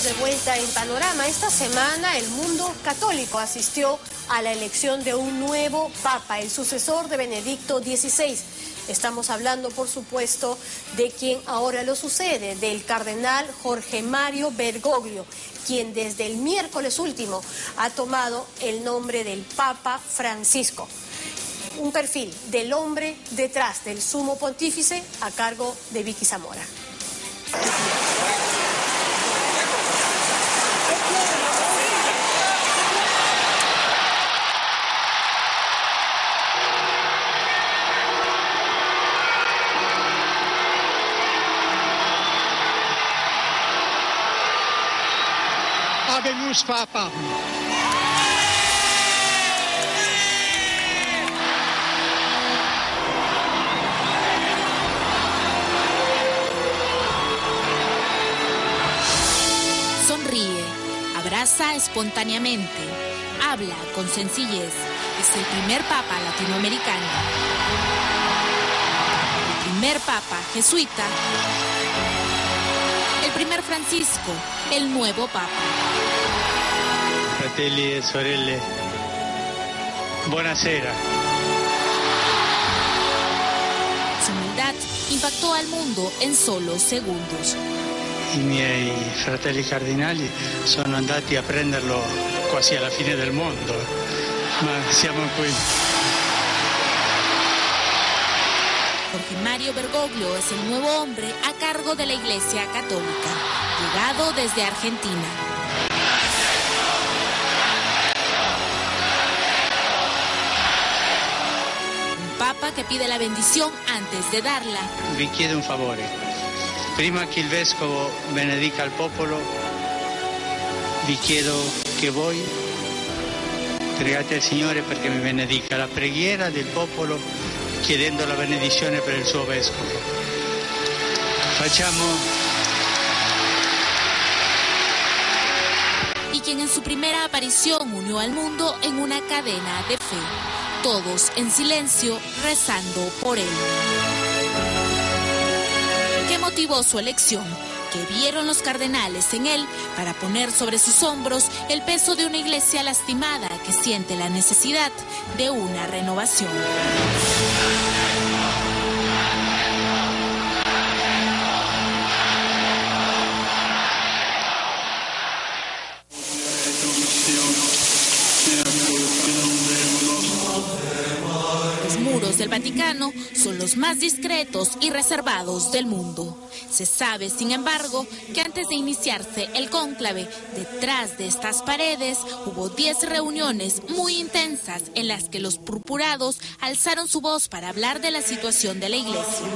de vuelta en Panorama. Esta semana el mundo católico asistió a la elección de un nuevo papa, el sucesor de Benedicto XVI. Estamos hablando, por supuesto, de quien ahora lo sucede, del cardenal Jorge Mario Bergoglio, quien desde el miércoles último ha tomado el nombre del Papa Francisco. Un perfil del hombre detrás del sumo pontífice a cargo de Vicky Zamora. Habemus Papa. Sonríe, abraza espontáneamente, habla con sencillez. Es el primer papa latinoamericano. El primer papa jesuita. El primer Francisco, el nuevo papa. Fratelli e sorelle, buonasera. Su humildad impactó al mundo en solo segundos. I miei fratelli cardinali sono andati a prenderlo quasi alla fine del mondo, ma siamo qui. Jorge Mario Bergoglio es el nuevo hombre a cargo de la Iglesia Católica, llegado desde Argentina. Un papa que pide la bendición antes de darla. Vi chiedo un favore. Prima che il vescovo benedica il popolo, vi chiedo che voi pregate al Signore perché mi benedica la preghiera del popolo, chiedendo la benedizione per il suo vescovo. Facciamo. Y quien en su primera aparición unió al mundo en una cadena de fe, todos en silencio rezando por él. ¿Qué motivó su elección? ¿Qué vieron los cardenales en él para poner sobre sus hombros el peso de una iglesia lastimada que siente la necesidad de una renovación? Los muros del Vaticano son los más discretos y reservados del mundo. Se sabe, sin embargo, que antes de iniciarse el cónclave, detrás de estas paredes hubo 10 reuniones muy intensas en las que los purpurados alzaron su voz para hablar de la situación de la Iglesia.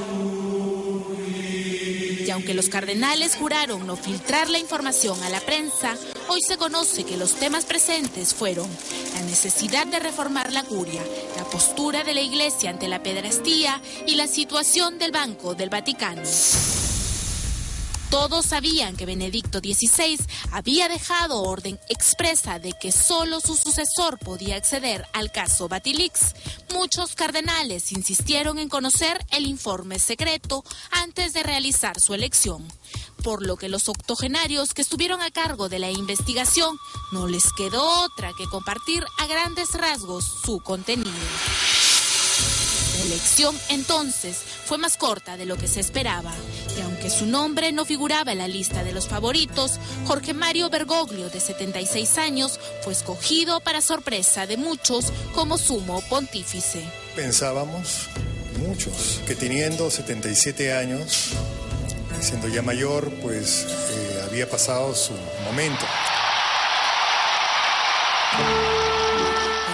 Y aunque los cardenales juraron no filtrar la información a la prensa, hoy se conoce que los temas presentes fueron la necesidad de reformar la curia, la postura de la Iglesia ante la pederastía y la situación del Banco del Vaticano. Todos sabían que Benedicto XVI había dejado orden expresa de que solo su sucesor podía acceder al caso Batilix. Muchos cardenales insistieron en conocer el informe secreto antes de realizar su elección, por lo que los octogenarios que estuvieron a cargo de la investigación no les quedó otra que compartir a grandes rasgos su contenido. La elección, entonces, fue más corta de lo que se esperaba, y aunque su nombre no figuraba en la lista de los favoritos, Jorge Mario Bergoglio, de 76 años, fue escogido para sorpresa de muchos como sumo pontífice. Pensábamos, muchos, que teniendo 77 años, siendo ya mayor, pues había pasado su momento.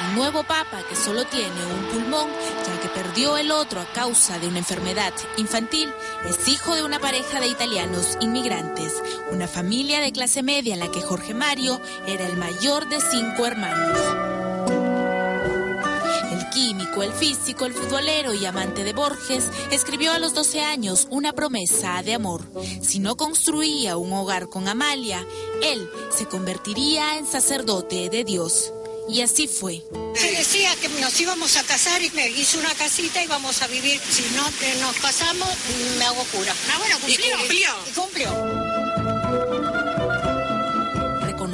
El nuevo papa, que solo tiene un pulmón, ya que perdió el otro a causa de una enfermedad infantil, es hijo de una pareja de italianos inmigrantes, una familia de clase media en la que Jorge Mario era el mayor de 5 hermanos. El químico, el físico, el futbolero y amante de Borges, escribió a los 12 años una promesa de amor. Si no construía un hogar con Amalia, él se convertiría en sacerdote de Dios. Y así fue. Se decía que nos íbamos a casar y me hice una casita y vamos a vivir. Si no nos casamos, me hago cura. Ah, bueno, cumplió. Y cumplió.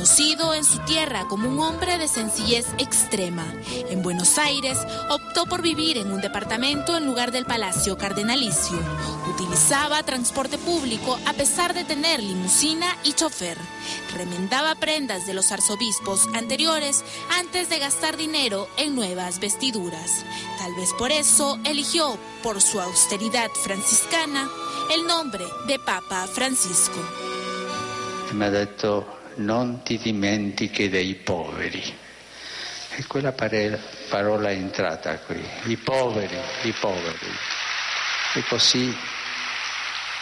Conocido en su tierra como un hombre de sencillez extrema, en Buenos Aires optó por vivir en un departamento en lugar del Palacio Cardenalicio. Utilizaba transporte público a pesar de tener limusina y chofer. Remendaba prendas de los arzobispos anteriores antes de gastar dinero en nuevas vestiduras. Tal vez por eso eligió, por su austeridad franciscana, el nombre de Papa Francisco. Mi ha detto: non ti dimentichi dei poveri. E quella parola è entrata qui, i poveri, i poveri. E così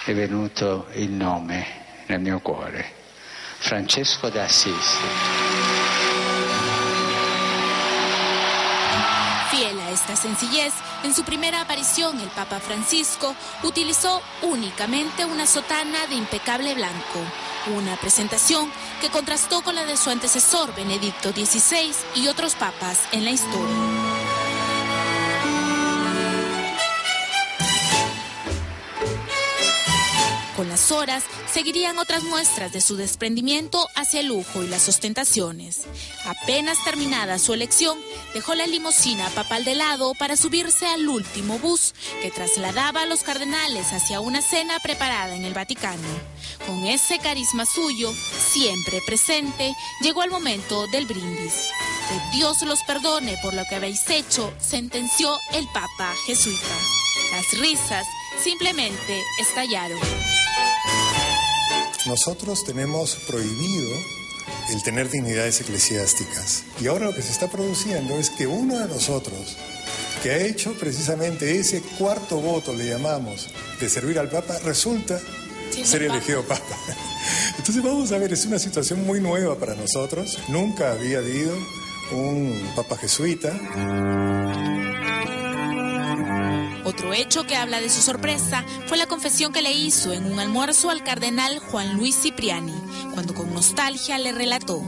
è venuto il nome nel mio cuore, Francesco d'Assisi. Fiel a esta sencillez, en su primera aparición el Papa Francisco utilizó únicamente una sotana de impecable blanco, una presentación que contrastó con la de su antecesor Benedicto XVI y otros papas en la historia. Con las horas seguirían otras muestras de su desprendimiento hacia el lujo y las ostentaciones. Apenas terminada su elección, dejó la limusina papal de lado para subirse al último bus que trasladaba a los cardenales hacia una cena preparada en el Vaticano. Con ese carisma suyo, siempre presente, llegó el momento del brindis. Que Dios los perdone por lo que habéis hecho, sentenció el Papa jesuita. Las risas simplemente estallaron. Nosotros tenemos prohibido el tener dignidades eclesiásticas. Y ahora lo que se está produciendo es que uno de nosotros, que ha hecho precisamente ese cuarto voto, le llamamos, de servir al Papa, resulta ser elegido Papa. Entonces vamos a ver, es una situación muy nueva para nosotros. Nunca había habido un Papa jesuita. Otro hecho que habla de su sorpresa fue la confesión que le hizo en un almuerzo al cardenal Juan Luis Cipriani, cuando con nostalgia le relató: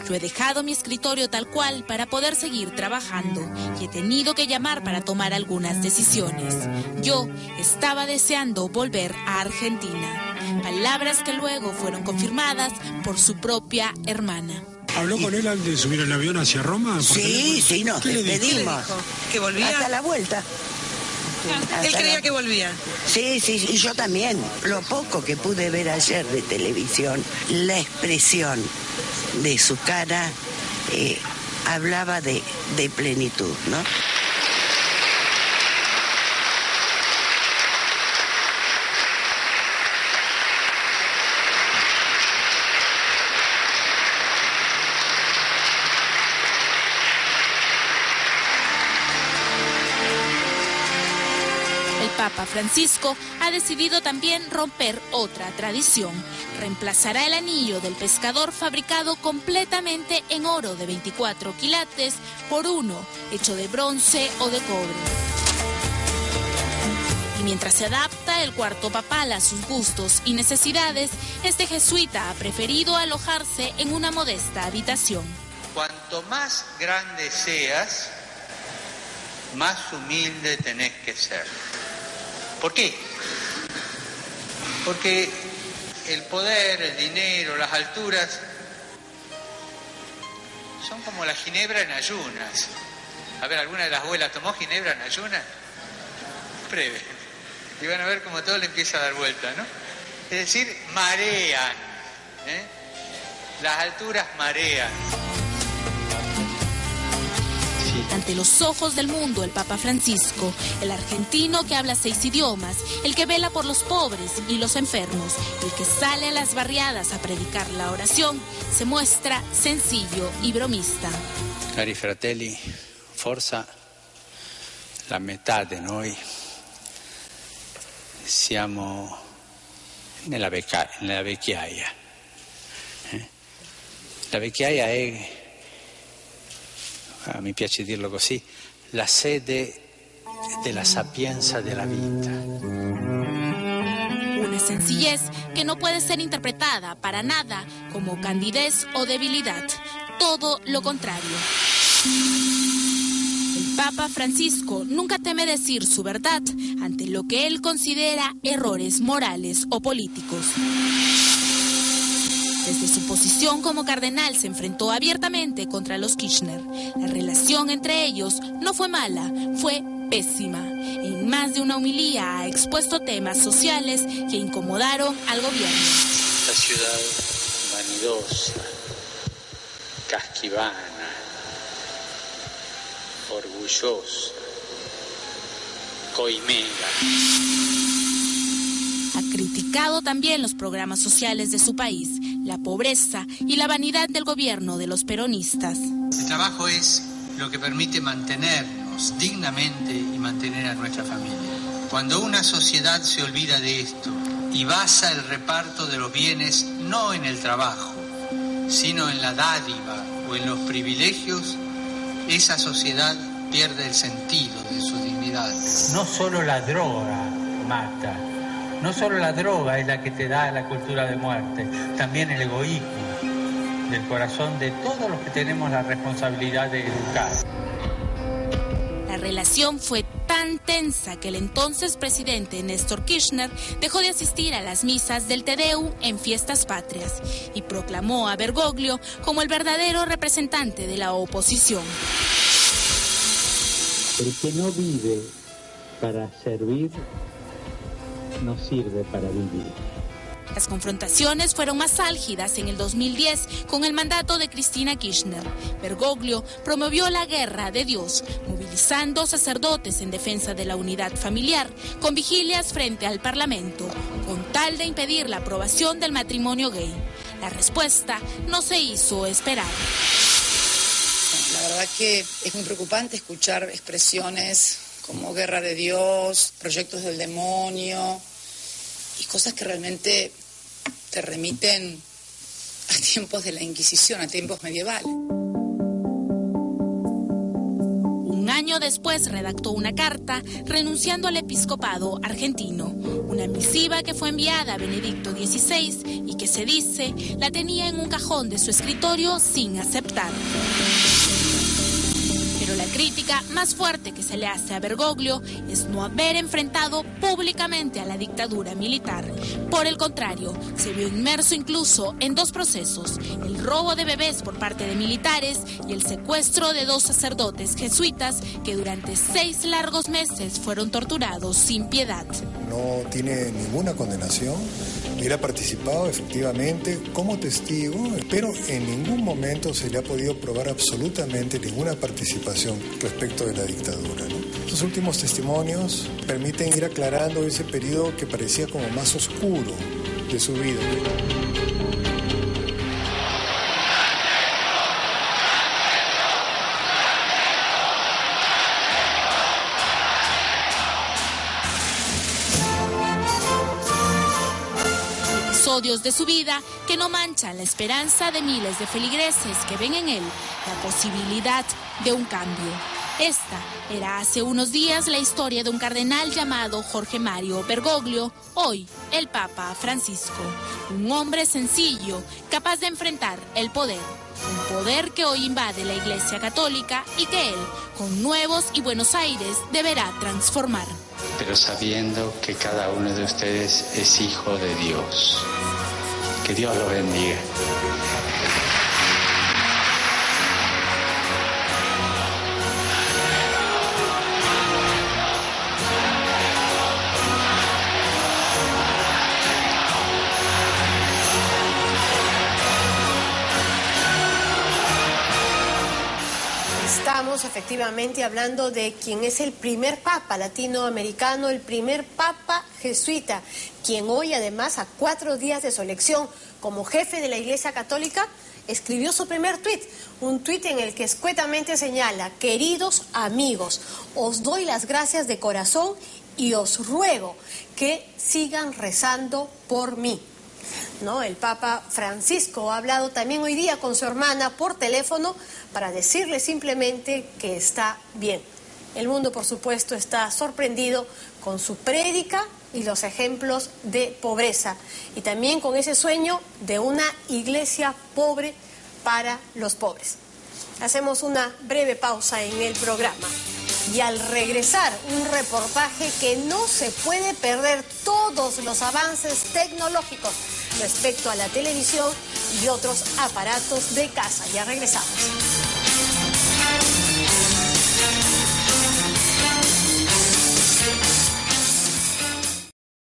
yo he dejado mi escritorio tal cual para poder seguir trabajando y he tenido que llamar para tomar algunas decisiones. Yo estaba deseando volver a Argentina. Palabras que luego fueron confirmadas por su propia hermana. ¿Habló con él antes de subir el avión hacia Roma? Sí, nos despedimos. ¿Que volvía? Hasta la vuelta. Él creía que volvía. Sí, y yo también. Lo poco que pude ver ayer de televisión, la expresión de su cara hablaba de plenitud, ¿no? Papa Francisco ha decidido también romper otra tradición. Reemplazará el anillo del pescador fabricado completamente en oro de 24 quilates por uno hecho de bronce o de cobre. Y mientras se adapta el cuarto papal a sus gustos y necesidades, este jesuita ha preferido alojarse en una modesta habitación. Cuanto más grande seas, más humilde tenés que ser. ¿Por qué? Porque el poder, el dinero, las alturas son como la ginebra en ayunas. A ver, ¿alguna de las abuelas tomó ginebra en ayunas? Pruebe. Y van a ver cómo todo le empieza a dar vuelta, ¿no? Es decir, marean. Las alturas marean. Ante los ojos del mundo, el Papa Francisco, el argentino que habla 6 idiomas, el que vela por los pobres y los enfermos, el que sale a las barriadas a predicar la oración, se muestra sencillo y bromista. Cari fratelli, forse la metà di noi siamo nella vecchiaia. La vecchiaia è, mi piace dirlo così, la sede della sapienza della vita. Una sencillez que no puede ser interpretada para nada como candidez o debilidad, todo lo contrario. El Papa Francisco nunca teme decir su verdad ante lo que él considera errores morales o políticos. Desde su posición como cardenal se enfrentó abiertamente contra los Kirchner. La relación entre ellos no fue mala, fue pésima. En más de una homilía ha expuesto temas sociales que incomodaron al gobierno. La ciudad vanidosa, casquivana, orgullosa, coimera. Ha criticado también los programas sociales de su país, la pobreza y la vanidad del gobierno de los peronistas. El trabajo es lo que permite mantenernos dignamente y mantener a nuestra familia. Cuando una sociedad se olvida de esto y basa el reparto de los bienes no en el trabajo, sino en la dádiva o en los privilegios, esa sociedad pierde el sentido de su dignidad. No solo la droga mata, no solo la droga es la que te da la cultura de muerte, también el egoísmo del corazón de todos los que tenemos la responsabilidad de educar. La relación fue tan tensa que el entonces presidente Néstor Kirchner dejó de asistir a las misas del Te Deum en fiestas patrias y proclamó a Bergoglio como el verdadero representante de la oposición. El que no vive para servir, no sirve para vivir. Las confrontaciones fueron más álgidas en el 2010 con el mandato de Cristina Kirchner. Bergoglio promovió la guerra de Dios, movilizando sacerdotes en defensa de la unidad familiar, con vigilias frente al Parlamento, con tal de impedir la aprobación del matrimonio gay. La respuesta no se hizo esperar. La verdad que es muy preocupante escuchar expresiones como guerra de Dios, proyectos del demonio y cosas que realmente te remiten a tiempos de la Inquisición, a tiempos medievales. Un año después redactó una carta renunciando al episcopado argentino, una misiva que fue enviada a Benedicto XVI y que se dice la tenía en un cajón de su escritorio sin aceptar. Pero la crítica más fuerte que se le hace a Bergoglio es no haber enfrentado públicamente a la dictadura militar. Por el contrario, se vio inmerso incluso en dos procesos: el robo de bebés por parte de militares y el secuestro de 2 sacerdotes jesuitas que durante 6 largos meses fueron torturados sin piedad. No tiene ninguna condenación. Él ha participado efectivamente como testigo, pero en ningún momento se le ha podido probar absolutamente ninguna participación respecto de la dictadura, ¿no? Estos últimos testimonios permiten ir aclarando ese periodo que parecía como más oscuro de su vida. Episodios de su vida que no manchan la esperanza de miles de feligreses que ven en él la posibilidad de un cambio. Esta era hace unos días la historia de un cardenal llamado Jorge Mario Bergoglio, hoy el Papa Francisco. Un hombre sencillo, capaz de enfrentar el poder. Un poder que hoy invade la Iglesia Católica y que él, con nuevos y buenos aires, deberá transformar. Pero sabiendo que cada uno de ustedes es hijo de Dios. Que Dios los bendiga. Estamos efectivamente hablando de quien es el primer papa latinoamericano, el primer papa jesuita, quien hoy además a 4 días de su elección como jefe de la Iglesia Católica escribió su primer tuit, un tuit en el que escuetamente señala: queridos amigos, os doy las gracias de corazón y os ruego que sigan rezando por mí. ¿No? El Papa Francisco ha hablado también hoy día con su hermana por teléfono para decirle simplemente que está bien. El mundo, por supuesto, está sorprendido con su prédica y los ejemplos de pobreza y también con ese sueño de una iglesia pobre para los pobres. Hacemos una breve pausa en el programa. Y al regresar, un reportaje que no se puede perder, todos los avances tecnológicos respecto a la televisión y otros aparatos de casa. Ya regresamos.